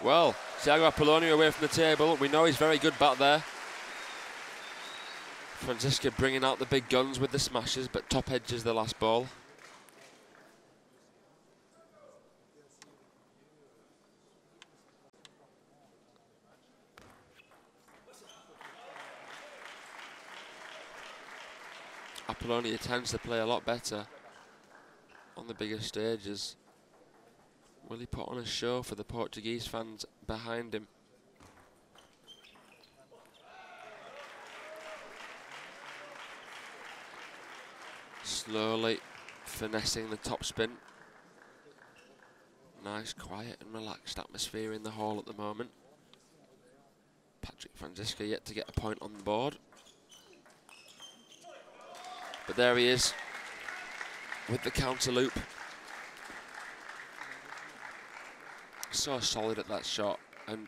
Well, Tiago Apolonia away from the table. We know he's very good back there. FRANZISKA bringing out the big guns with the smashes, but top edges the last ball. Apolonia tends to play a lot better on the bigger stages. Will he put on a show for the Portuguese fans behind him? Slowly finessing the topspin. Nice, quiet and relaxed atmosphere in the hall at the moment. Patrick FRANZISKA yet to get a point on the board. But there he is with the counter loop. So solid at that shot, and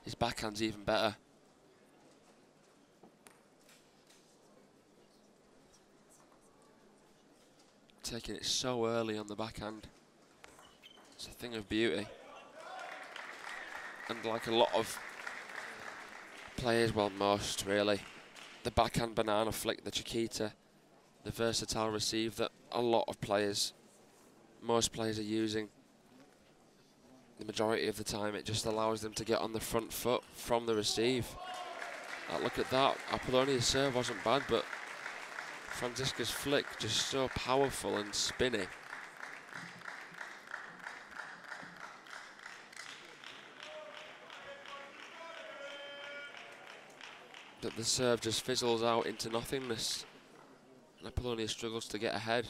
his backhand's even better. Taking it so early on the backhand. It's a thing of beauty. And like a lot of players, well, most really, the backhand banana flick, the Chiquita, the versatile receive that a lot of players, most players are using. The majority of the time, it just allows them to get on the front foot from the receive. Look at that. Apollonia's serve wasn't bad, but FRANZISKA's flick just so powerful and spinny. That the serve just fizzles out into nothingness. And Apolonia struggles to get ahead.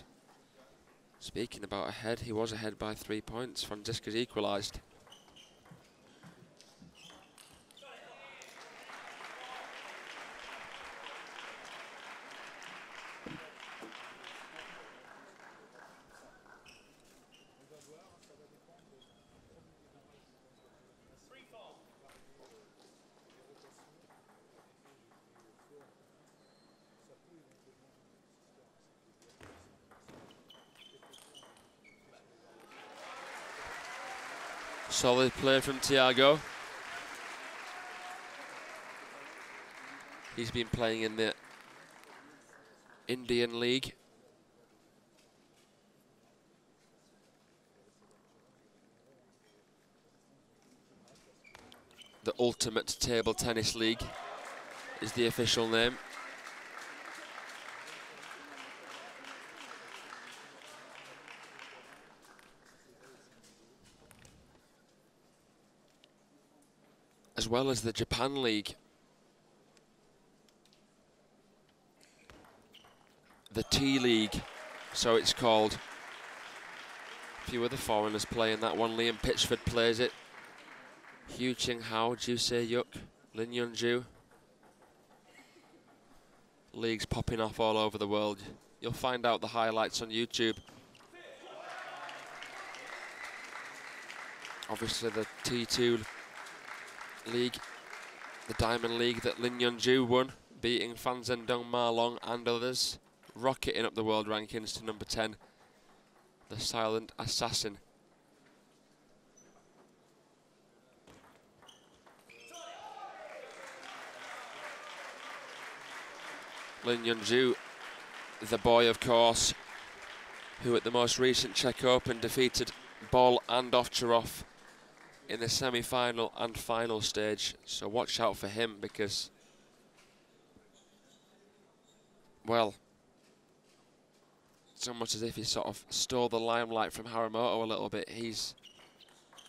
Speaking about ahead, he was ahead by 3 points. FRANZISKA's equalised. Solid play from Tiago. He's been playing in the Indian League. The Ultimate Table Tennis League is the official name. As well as the Japan League. The T-League, so it's called. A few other foreigners play in that one. Liam Pitchford plays it. Hu Ching Hao, Ju Se Yuk, Lin Yun Ju. Leagues popping off all over the world. You'll find out the highlights on YouTube. Obviously the T2 League, the Diamond League that Lin Yun Ju won, beating Fan Zhendong, Ma Long and others, rocketing up the world rankings to number 10, the silent assassin. Lin Yun Ju, the boy of course, who at the most recent Czech Open defeated Bol and Ovtcharov in the semi-final and final stage, so watch out for him because, well, it's almost as if he sort of stole the limelight from Haramoto a little bit. He's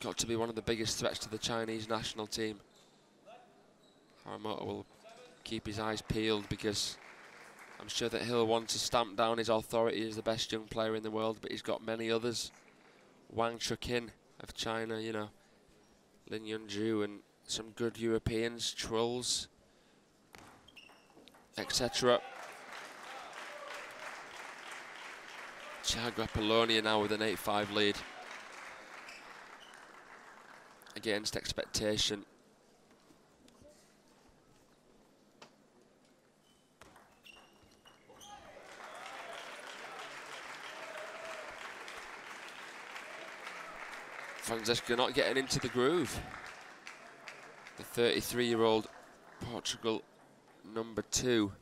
got to be one of the biggest threats to the Chinese national team. Haramoto will keep his eyes peeled because I'm sure that he'll want to stamp down his authority as the best young player in the world, but he's got many others. Wang Chuqin of China, you know, Lin Yun Ju and some good Europeans, Trulls, etc. Tiago Apolonia now with an 8-5 lead. Against expectation. FRANZISKA not getting into the groove. 33-year-old Portugal #2,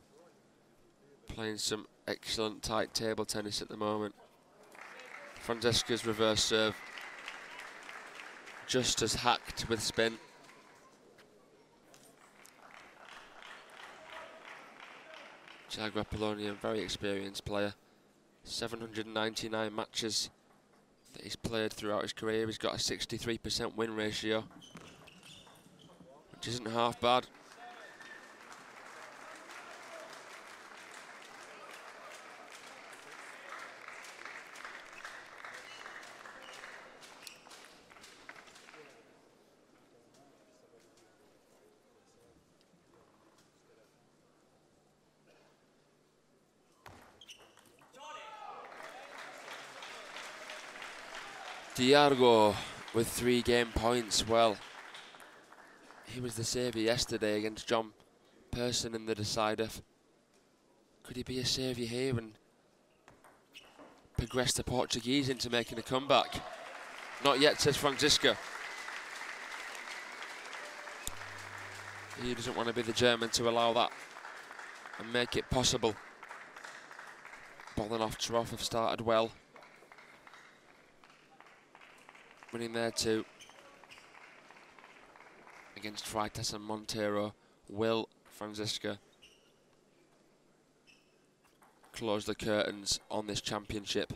playing some excellent tight table tennis at the moment. Franziska's reverse serve just as hacked with spin. Tiago APOLONIA, very experienced player. 799 matches that he's played throughout his career. He's got a 63% win ratio, which isn't half bad. Tiago with 3 game points. Well, he was the saviour yesterday against John Persson in the decider. Could he be a saviour here and progress the Portuguese into making a comeback? Not yet, says Franziska. He doesn't want to be the German to allow that and make it possible. Bolin off Trough have started well. Winning there too. Against Freitas and Monteiro. Will Franziska close the curtains on this championship,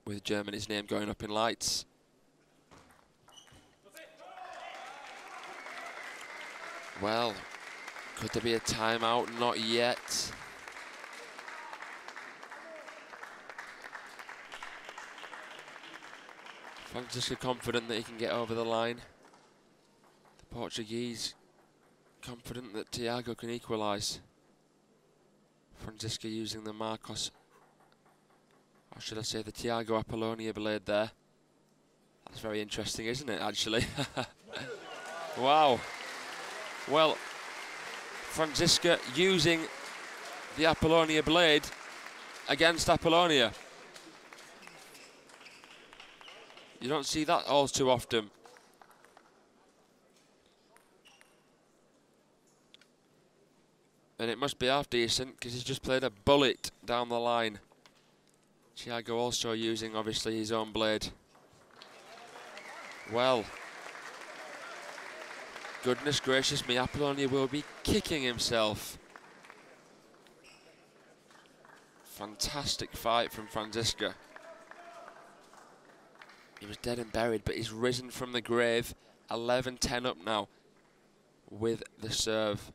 with Germany's name going up in lights? Well, could there be a timeout? Not yet. Franziska confident that he can get over the line. The Portuguese confident that Tiago can equalise. Franziska using the Marcos, or should I say the Tiago APOLONIA blade there. That's very interesting, isn't it, actually? Wow. Well, Franziska using the APOLONIA blade against APOLONIA. You don't see that all too often. And it must be half decent because he's just played a bullet down the line. Tiago also using, obviously, his own blade. Well, goodness gracious me, APOLONIA will be kicking himself. Fantastic fight from Franziska. He was dead and buried, but he's risen from the grave. 11-10 up now with the serve.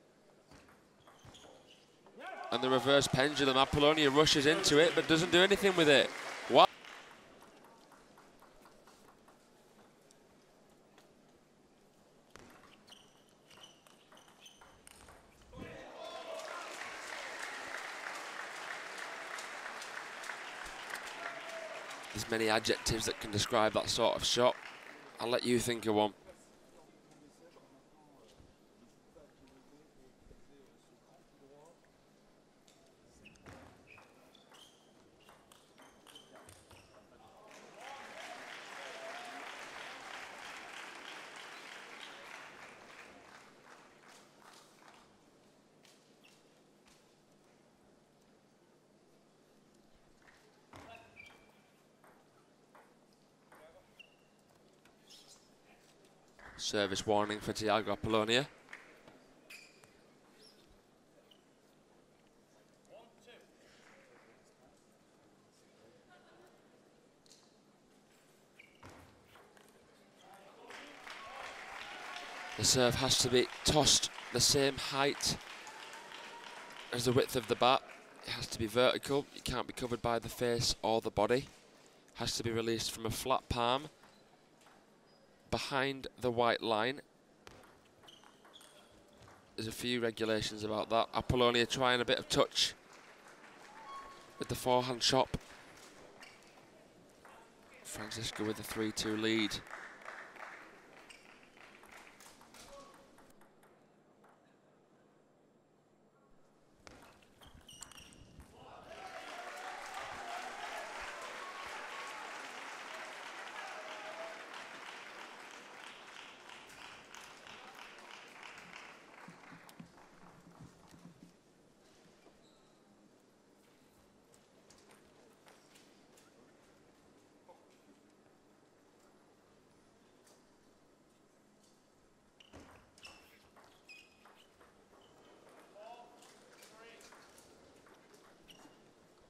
And the reverse pendulum. APOLONIA rushes into it, but doesn't do anything with it. What? There's many adjectives that can describe that sort of shot. I'll let you think of one. Service warning for Tiago APOLONIA. The serve has to be tossed the same height as the width of the bat. It has to be vertical. It can't be covered by the face or the body. It has to be released from a flat palm behind the white line. There's a few regulations about that. APOLONIA trying a bit of touch with the forehand chop. Franziska with a 3-2 lead.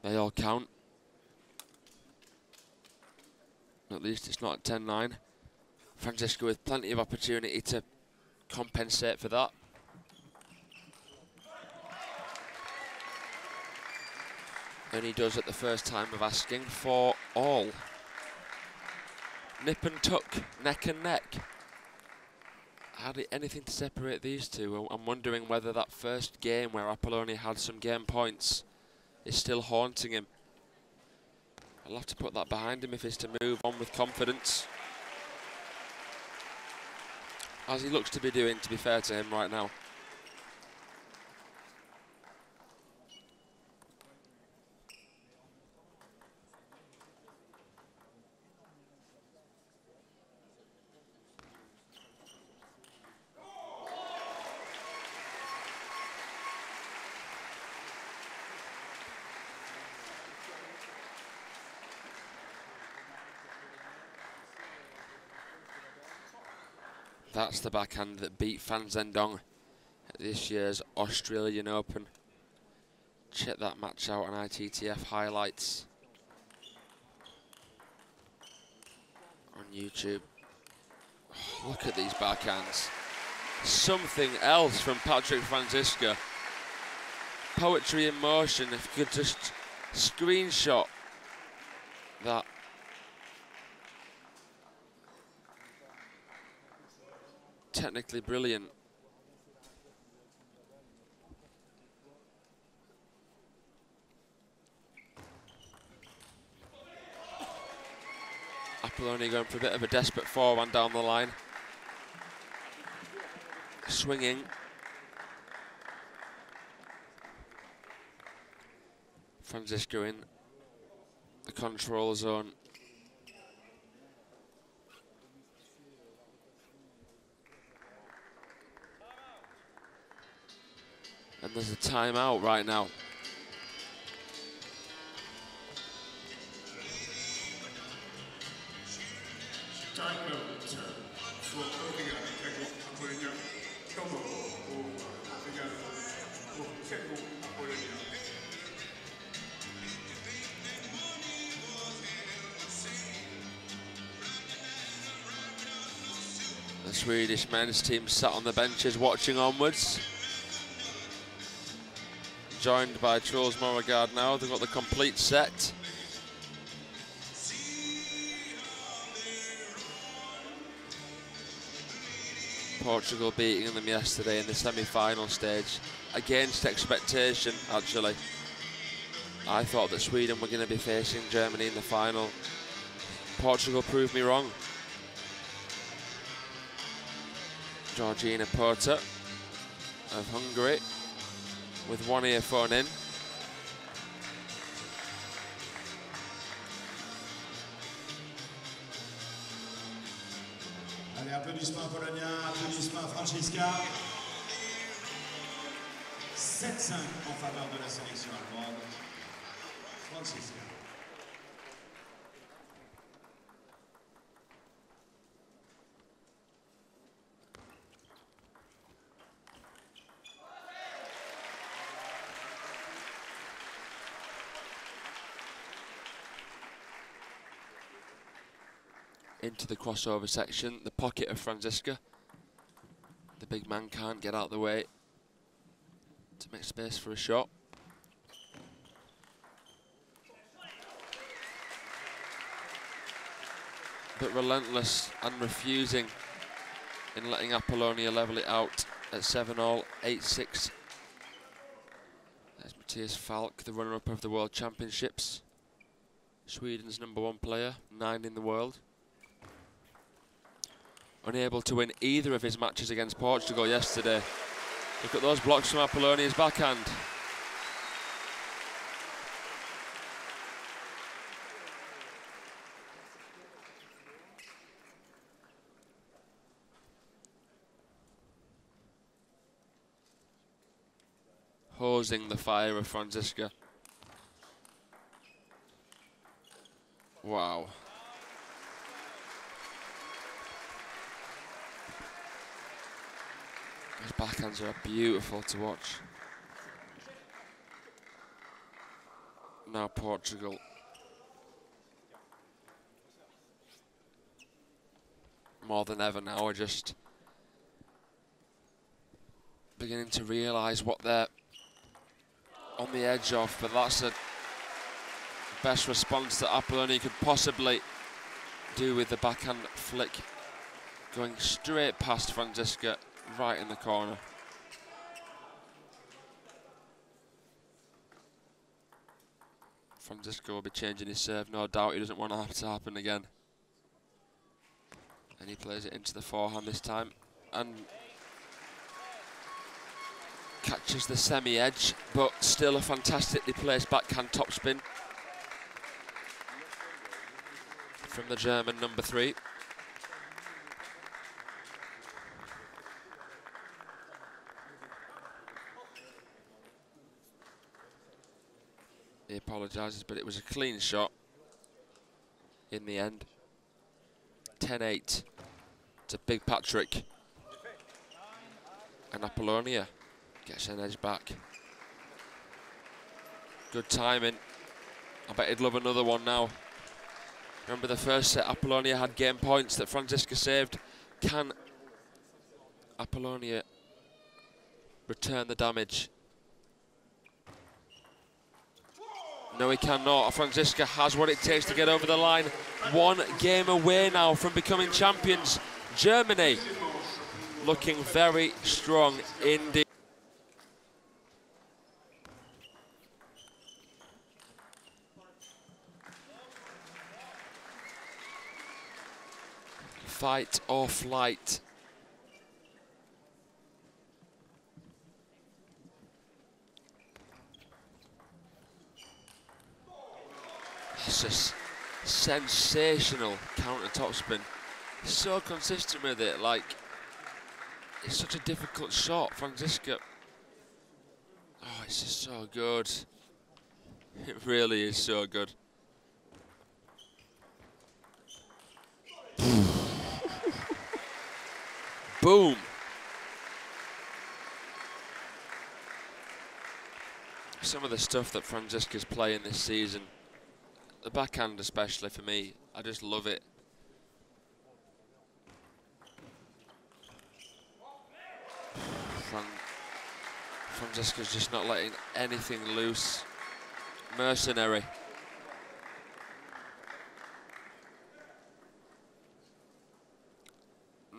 They all count. At least it's not 10-9. FRANZISKA with plenty of opportunity to compensate for that. And he does at the first time of asking for all. Nip and tuck, neck and neck. Hardly anything to separate these two. I'm wondering whether that first game where Apollonia had some game points is still haunting him. I'll have to put that behind him if he's to move on with confidence, as he looks to be doing, to be fair to him right now. That's the backhand that beat Fan Zhendong at this year's Australian Open. Check that match out on ITTF highlights on YouTube. Oh, look at these backhands. Something else from Patrick FRANZISKA. Poetry in motion. If you could just screenshot that. Technically brilliant. Apollonia going for a bit of a desperate forehand down the line. Swinging. FRANZISKA in the control zone. And there's a timeout right now. The Swedish men's team sat on the benches watching onwards. Joined by Truls Morregard now. They've got the complete set. Portugal beating them yesterday in the semi-final stage. Against expectation, actually. I thought that Sweden were going to be facing Germany in the final. Portugal proved me wrong. Georgina Porter of Hungary, with one earphone in. Allez, applaudissements Polonia, applaudissements FRANZISKA. 7-5 en faveur de la sélection allemande. FRANZISKA. Into the crossover section, the pocket of FRANZISKA. The big man can't get out of the way to make space for a shot. But relentless and refusing in letting Apollonia level it out at 7-all, 8-6. There's Matthias Falk, the runner-up of the World Championships. Sweden's #1 player, 9 in the world. Unable to win either of his matches against Portugal yesterday. Look at those blocks from Apollonia's backhand. Hosing the fire of FRANZISKA. Wow. His backhands are beautiful to watch. Now Portugal. More than ever now are just beginning to realise what they're on the edge of, but that's the best response that Apollonia could possibly do with the backhand flick, going straight past Franziska, right in the corner. Franziska will be changing his serve, no doubt. He doesn't want that to happen again. And he plays it into the forehand this time and catches the semi-edge, but still a fantastically placed backhand topspin from the German number 3. He apologises, but it was a clean shot in the end. 10-8 to Big Patrick. And Apollonia gets an edge back. Good timing. I bet he'd love another one now. Remember the first set, Apollonia had game points that Franziska saved. Can Apollonia return the damage? No, he cannot. Franziska has what it takes to get over the line. One game away now from becoming champions. Germany looking very strong indeed. Fight or flight. It's a sensational counter topspin. He's so consistent with it, like, it's such a difficult shot. Franziska, oh, it's just so good. It really is so good. Boom. Some of the stuff that Franziska's playing this season, the backhand especially for me, I just love it. Franziska's just not letting anything loose. Mercenary.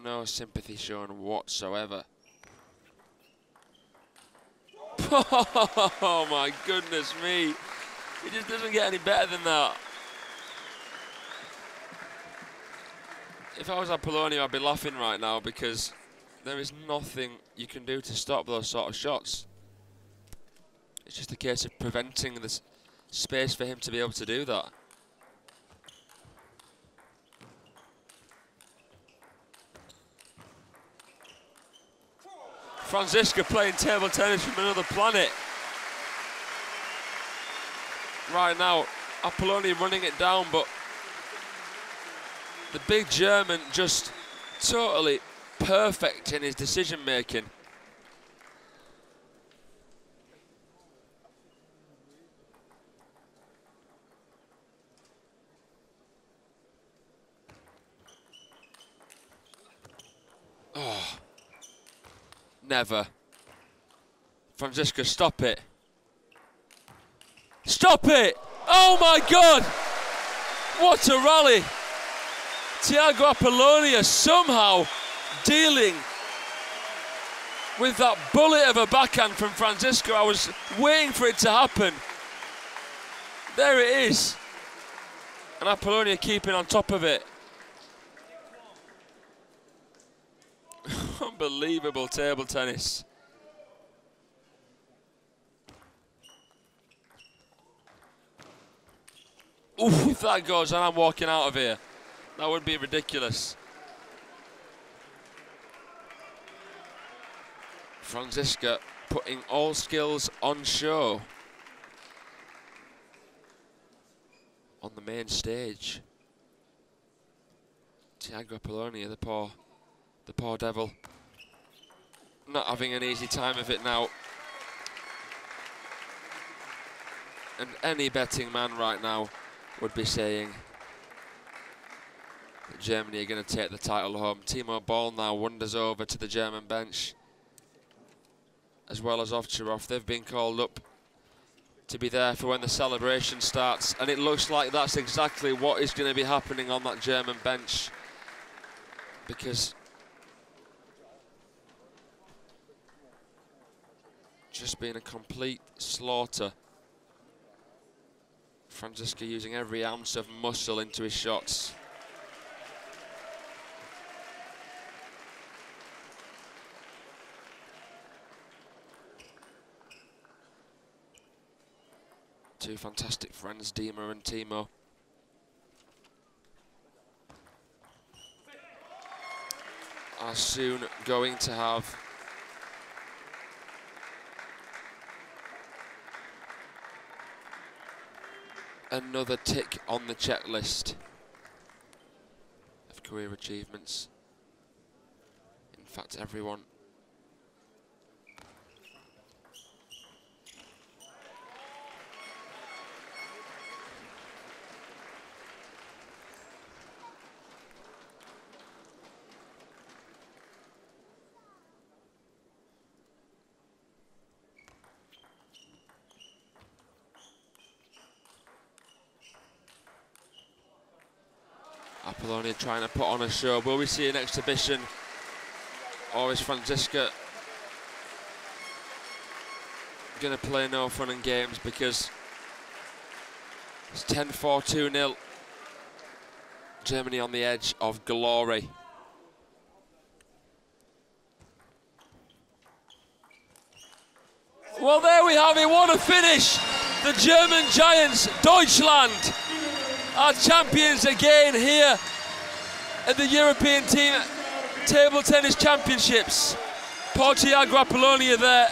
No sympathy shown whatsoever. Oh my goodness me. It just doesn't get any better than that. If I was Apollonia, I'd be laughing right now because there is nothing you can do to stop those sort of shots. It's just a case of preventing the space for him to be able to do that. Franziska playing table tennis from another planet. Right now, Apollonia running it down, but the big German just totally perfect in his decision making. Oh, never. Franziska, stop it. Stop it! Oh my God! What a rally! Tiago Apollonia somehow dealing with that bullet of a backhand from Franziska. I was waiting for it to happen. There it is. And Apollonia keeping on top of it. Unbelievable table tennis. Ooh, if that goes on, I'm walking out of here. That would be ridiculous. Franziska putting all skills on show on the main stage. Tiago Apollonia, the poor devil, not having an easy time of it now. And any betting man right now would be saying that Germany are going to take the title home. Timo Boll now wanders over to the German bench, as well as Ovtcharov. They've been called up to be there for when the celebration starts, and it looks like that's exactly what is going to be happening on that German bench, because just been a complete slaughter. FRANZISKA using every ounce of muscle into his shots. Two fantastic friends, Dima and Timo. Are soon going to have another tick on the checklist of career achievements. In fact, everyone Apollonia trying to put on a show. Will we see an exhibition, or is FRANZISKA going to play no fun and games? Because it's 10-4, 2-0. Germany on the edge of glory. Well, there we have it. What a finish! The German giants, Deutschland, are champions again here at the European Team Table Tennis Championships. Poor Tiago Apollonia there